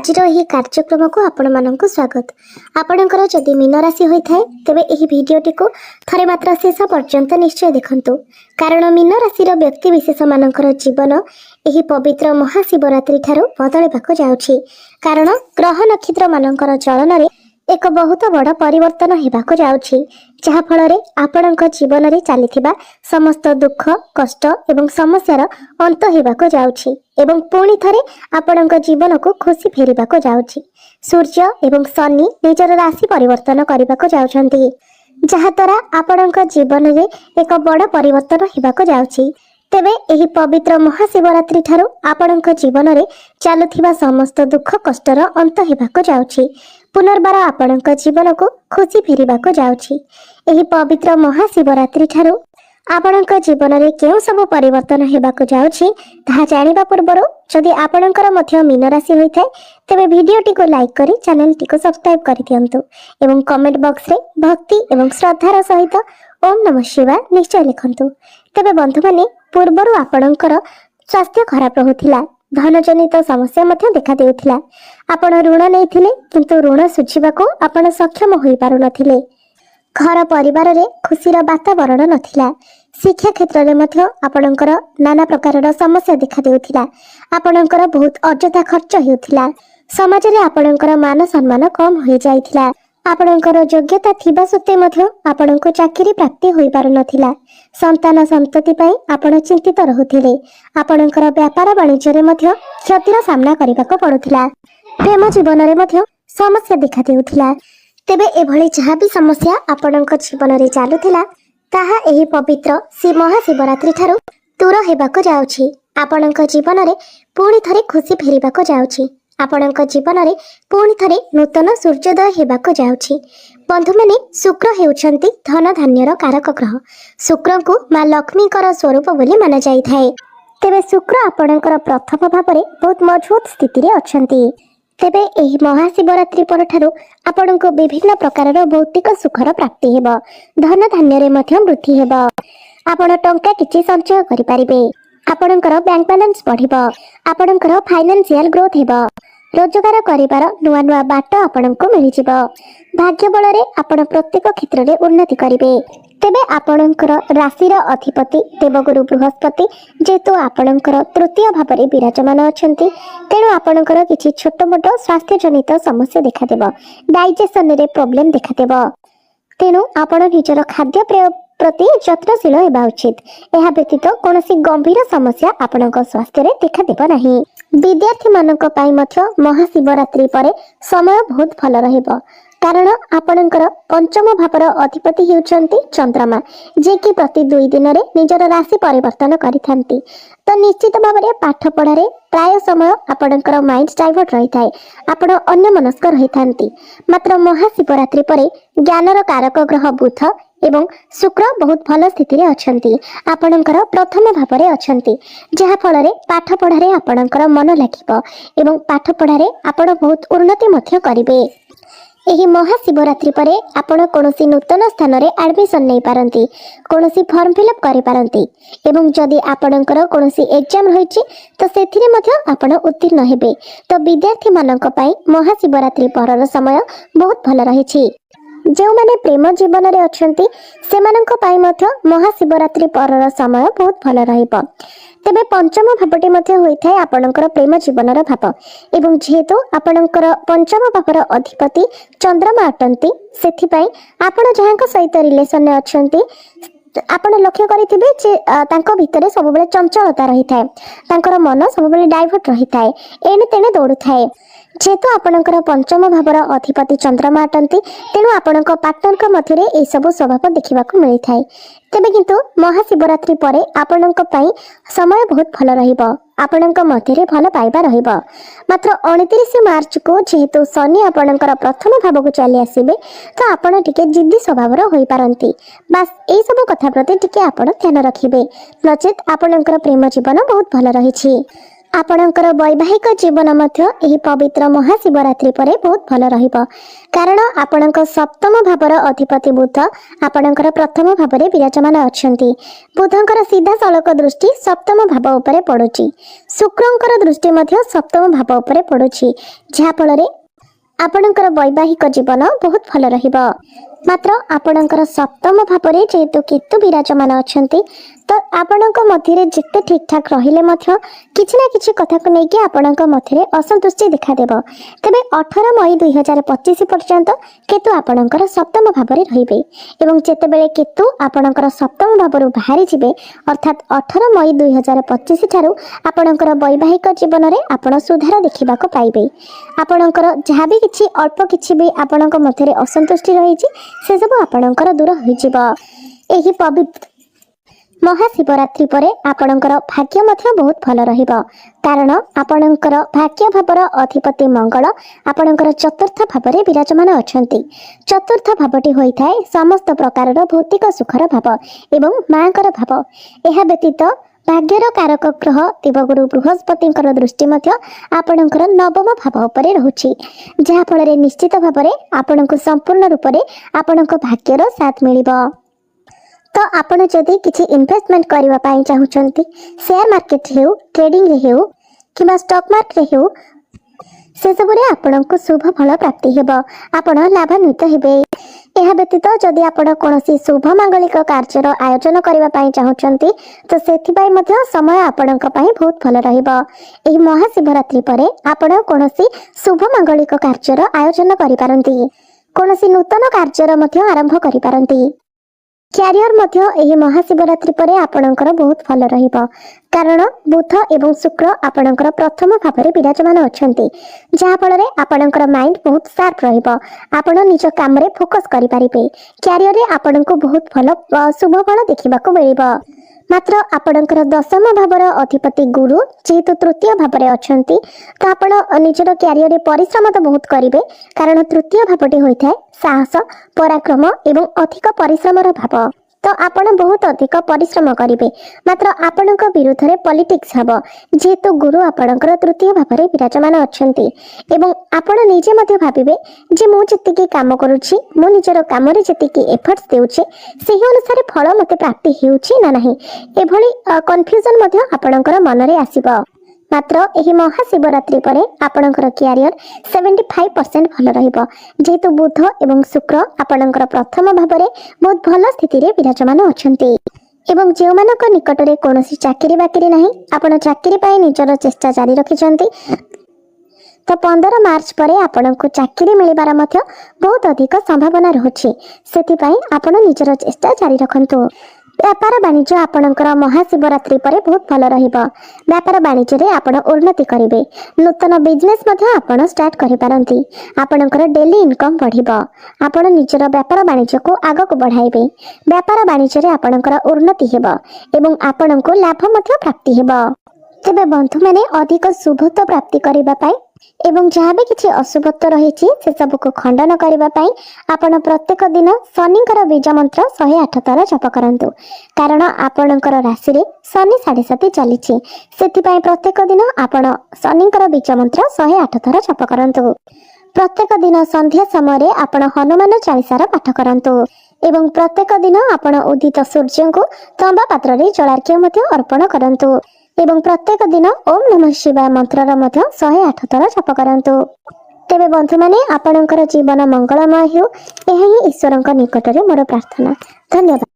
आजिर यही कार्यक्रम को आपण मानक स्वागत। आपणकर जदि मीन राशि होता है तेबे यही भिडियोटी को थरे मात्र शेष पर्यंत निश्चय देखंतु, कारण मीन राशि व्यक्ति विशेष मानकर जीवन यही पवित्र महाशिवरात्रि ठारू बदलवाक जाउछि। कारण ग्रह नक्षत्र मानकर चलन रे एक बहुत बड़ परिवर्तन हेबाक जाउछि, जहा फल रे आपणक जीवन रे चलीथिबा समस्त दुख कष्ट एवं समस्यार अंत हेबाक जाउछि एवं पुणी थरे आपणक जीवन को खुशी फेरिबाक जाउछि। सूर्य एवं शनि निजर राशि परिवर्तन करबाक जाउछन्ति, जहा द्वारा आपणक जीवन रे एक बड़ परिवर्तन हेबाक जाउछि। तेबे एही पवित्र महाशिवरात्रि ठारू आपणक जीवन रे चालुथिबा समस्त दुख कष्टर अंत हेबाक जाउछि। पुनर्बार आपणक जीवन को खुशी फेरिबाक जाउछि। एही पवित्र महाशिवरात्रि ठारू आपणक जीवन रे केउ सब परिवर्तन हेबाक जाउछि ताहा जानिबा पूर्वरु जदि आपणकर मध्य मीन राशि होइथाय तेबे भिडियोटी को लाइक करी चैनल टी को सब्सक्राइब करि दियंतु एवं कमेंट बॉक्स रे भक्ति एवं श्रद्धार सहित ओम नमः शिवाय निश्चय लिखंतु। तेबे बंधु माने पूर्वरु आपणकर स्वास्थ्य खराब रहुथिला, धन जनित समस्या मध्य देखा देउथिला, आपण ऋण नैथिले किंतु ऋण सुझिबाको आपण सक्षम होई पारु नथिले, घर परिवार रे खुशीर वातावरण नथिला, शिक्षा क्षेत्र रे मध्य आपणकर नाना प्रकार समस्या देखा देउथिला, आपणकर बहुत अजथा खर्च हेउथिला, समाज रे आपणकर मान सम्मान कम होई जाइथिला, आपणकर योग्यता थिबा सत्ते मध्य आपणको चाकरी प्राप्ति होई पारु नथिला, संतान संतति पई आपण चिंतित रहुथिले, आपणकर व्यापार वाणिज्य रे मध्य क्षतिर सामना करबाको पडुथिला, प्रेम जीवन रे मध्य समस्या देखा देउथिला। तेबे एभली जहाँ भी समस्या आपणक जीवन रे चालुथिला ताहा एही पवित्र श्री महाशिवरात्रि ठारू दूर हेबाक जाउछि। आपणक जीवन रे पुणी थरे खुशी फेरिबाक जाउछि। आपणक जीवन रे पुणी थरे नूतन सूर्योदय हेबाक जाउछि। बंधु माने शुक्र हेउछन्ति धन धान्यर कारक ग्रह। शुक्र को मां लक्ष्मीकर स्वरूप बोली माना जाइथाय। तेबे शुक्र आपणकर प्रथम भाव रे बहुत मजबूत स्थिति रे अछन्ति। तेबे एही महाशिवरात्रि पर ठारू आपणको विभिन्न प्रकारर भौतिक सुखर प्राप्ति हेब, धन धान्य रे मध्य वृद्धि हेब, आपण टंका किछि संचय करि परिबे, आपणकर बैंक बैलेंस बढ़िबो, आपणकर फाइनेंशियल ग्रोथ हेब, रोजगार करिवार नुआ नुआ बाट आपणको मिलि जिवो, भाग्य बल रे आपण प्रत्येक क्षेत्र रे उन्नति करिवे। तेबे आपणकर राशिर अधिपति देवगुरु बृहस्पति जेतु आपणकर तृतीय भाव रे विराजमान अछंती, तेणु आपणकर किछि छोट मोट स्वास्थ्य जनित समस्या देखा देबो, डाइजेशन रे प्रॉब्लम देखा देबो, तेणु आपण निजर खाद्य पेय प्रति यत्नशील हेबा उचित। एहा व्यतीत कोनोसी गंभीर समस्या आपणक स्वास्थ्य रे देखा देबो नाही। विद्यार्थी मानक पई मध्य महाशिवरात्रि परे समय बहुत भल रहइबो, कारण आपणकर पंचम भावर अधिपति हेउछन्ति चंद्रमा, जे कि प्रति 2 दिन रे निजर राशि परिवर्तन करिथांती। तो निश्चित भाव रे पाठ पढ़ारे प्राय समय आपणकर माइंड डाइवर्ट रही थाए, आपण अन्य मनस्क रही थांती। मात्र महाशिवरात्रि परे ज्ञानर कारक ग्रह बुध एवं शुक्र बहुत भल स्थिति रे अछंती, आपणकर प्रथम भाव रे अछंती, जहा फल रे पाठ पढ़ारे आपणकर मन लागिबो एवं पाठ पढ़ारे आपण बहुत उन्नति मध्य करिवे। एही महाशिवरात्रि परे आपण कोनोसी नूतन स्थान रे एडमिशन नै पारंती, कोनोसी फॉर्म फिलअप करि पारंती एवं जदि आपणकर कोनोसी एग्जाम रहिछि तो सेथिरे मध्य आपण उत्तीर्ण हेबे। तो विद्यार्थी मानक पई महाशिवरात्रि परर समय बहुत भल रहिछि। जो माने प्रेम जीवन रे अछंती सेमानक पई मध्य महाशिवरात्रि परर समय बहुत भल रहिबो। तेबे पंचम भावटी मध्य होइथाय आपणकर प्रेम जीवनर भाव एवं जेहेतु आपणकर पंचम भावर अधिपति चंद्रमा अटंती, सेथि पई आपण जहांक सहित रिलेशन रे अछंती आपण लक्ष्य करिथिबे जे तांको भितरे सब बेले चंचलता रही थाए, तांकर मन सब बेले डाइवर्ट रही थाए, एने तेने दौड़ु थाए। जेहेतु आपणकर पंचम भावर अधिपति चंद्रमा अटंती, तेणु आपणक पार्टनर मध्य ए सब स्वभाव देखिबाकू मिलि थाए। तेबे किंतु महाशिवरात्रि परे आपणक पई समय बहुत भल रहिबो, आपणक मध्य भल पाइबा रहिबो। मात्र 29 मार्च को जेहेतु शनि आपणकर प्रथम भाव को चली आसीबे, तो आपण टिके जिद्दी स्वभावर होई पारंती। बस ए सब कथा प्रति टिके आपण ध्यान रखिबे, नचेत आपणकर प्रेम जीवन बहुत भल रहिछि। आपणकर वैवाहिक जीवन मध्य एही पवित्र महाशिवरात्रि परे बहुत भल रहिबो कारण आपणक सप्तम भावर अधिपति बुध आपणकर प्रथम भावरे विराजमान अछंती। बुधंकर सीधा सड़क दृष्टि सप्तम भाव उपरे पड़ुची, शुक्रंकर दृष्टि मध्य सप्तम भाव उपरे पड़ुची, जहा फलरे आपणकर वैवाहिक जीवन बहुत भल रहिबो। मात्र आपणकर सप्तम भावरे जेहेतु केतु विराजमान अछंती तो आपणक मध्य जिते ठीक ठाक रहिले मध्य किछि ना किछि कथा को लेके आपणक मध्य असंतुष्टि देखा देबो। तबे 18 मई 2025 पर्यंत केतु आपणकर सप्तम भावरे रहिबे एवं जेते बेले केतु आपणकर सप्तम भावरु बाहरी जिबे अर्थात 18 मई 2025 ठारू आपणकर वैवाहिक जीवन रे आपण सुधार देखिबा को पाइबे। आपणकर जहा भी किछि अल्प किछि भी आपणक मध्य असंतुष्टि रहिछि से सब आपणकर दूर होई जिवो। एही पवित्र महाशिवरात्रि परे आपणकर भाग्य मध्य बहुत भल रहिबो कारण आपणकर भाग्य भावर अधिपति मंगल आपणकर चतुर्थ भावरे विराजमान अछंती। चतुर्थ भावटी होइथाय समस्त प्रकार भौतिक सुखर भाव एवं मांकर भाव। एहा व्यतीत भाग्यर कारक ग्रह देवगुरु बृहस्पतिंकर दृष्टि मध्य आपणकर नवम भाव उपरे रहुछि, जहा फलरे निश्चित भावरे आपणको संपूर्ण रूपरे आपणक भाग्यर साथ मिलिबो। तो आपण जदि किछि इन्वेस्टमेंट करबा पई चाहुचंती शेयर मार्केट हेउ ट्रेडिंग रे हेउ किबा स्टॉक मार्केट रे हेउ से सब रे आपणको शुभ फल प्राप्ति हेबो, आपण लाभान्वित हेबे। एहा व्यतीत जदि आपण कोनोसी शुभ मांगलिक कार्यर आयोजन करबा पई चाहुचंती तो सेथि पई मध्य समय आपणक पई बहुत भल रहइबो। एही महाशिवरात्रि परे आपण कोनोसी शुभ मांगलिक कार्यर आयोजन करि पारंती, कोनोसी नूतन कार्यर मध्य आरंभ करि पारंती। क्यारियर मध्य एही महाशिवरात्रि परे आपणकर बहुत भल रहिबो कारण बुध एवं शुक्र आपणकर प्रथम भावरे विराजमान अछंती, जहा फलरे आपणकर माइंड बहुत शार्प रहिबो, आपण निज काम रे फोकस करि परिबे। क्यारियर रे आपणको बहुत भल शुभ फल देखिबा को मिलिबो। मात्र आपणकर दशम भावर अधिपति गुरु जेहेतु तृतीय भावरे अछंती तो आपण निजर क्यारियर रे परिश्रम तो बहुत करिवे कारण तृतीय भावटी होइथाय साहस पराक्रम एवं अधिक परिश्रमर भाव। तो आपण बहुत अधिक परिश्रम करिवे मात्र आपणक विरुद्ध रे पॉलिटिक्स हबो जेहेतु गुरु आपणकर तृतीय भावरे विराजमान अछंती एवं आपण निजे मध्ये भाबिबे जे मु जतिके काम करूछि मु निजर काम रे जतिके एफर्ट्स देउछि सेही अनुसार फल मते प्राप्ति हेउछि ना नाही एभली कन्फ्यूजन मध्ये आपणकर मन रे आसीबो। मात्र एही महाशिवरात्रि परे आपणकर क्यारियर 75% भल रहिबो जेहेतु बुध एवं शुक्र आपणकर प्रथम भावरे बहुत भल स्थिति रे विराजमान अछंती एवं जे मानक निकट रे कोनोसी चाकरी बाकरी नाही आपण चाकरी पाई निजर चेष्टा जारी रखिछंती तो 15 मार्च परे आपणको चाकरी मिलिबार मध्य बहुत अधिक संभावना रहछि, सेति पई आपण निजर चेष्टा जारी रखंतु। व्यापार वाणिज्य आपणकर महाशिवरात्रि परे बहुत भल रहिबो। व्यापार वाणिज्य रे आपण उन्नति करिवे, नूतन बिजनेस मध्ये आपण स्टार्ट करि पारंती, आपणकर डेली इनकम बढ़िबो, आपण निजर व्यापार वाणिज्य को आगक बढ़ाइबे। व्यापार वाणिज्य रे आपणकर उन्नति हेबो एवं आपणको लाभ मध्ये प्राप्ति हेबो। तेबे बंधु माने अधिक शुभत्व प्राप्ति करिबा पई एवं जहाँ भी किसी अशुभत्व रही से सब को खंडन करने आपण प्रत्येक दिन शनिंकर बीज मंत्र 108 थर जप करंतु कारण आपणकर राशि रे शनि 7.5 चली से प्रत्येक दिन आपण शनिंकर बीज मंत्र 108 थर जप करंतु। प्रत्येक दिन संध्या समय आपण हनुमान चालीसार पाठ करंतु एवं प्रत्येक दिन आपण उदित सूर्य को तांबा पात्र रे जलार्घ्य मध्य अर्पण करंतु एवं प्रत्येक दिन ओम नमः शिवाय मंत्रर मध्य 108 थर जप करंतु। तेबे बंधु माने आपणकर जीवन मंगलमय हो, एहा ही ईश्वरक निकट रे मोर प्रार्थना। धन्यवाद।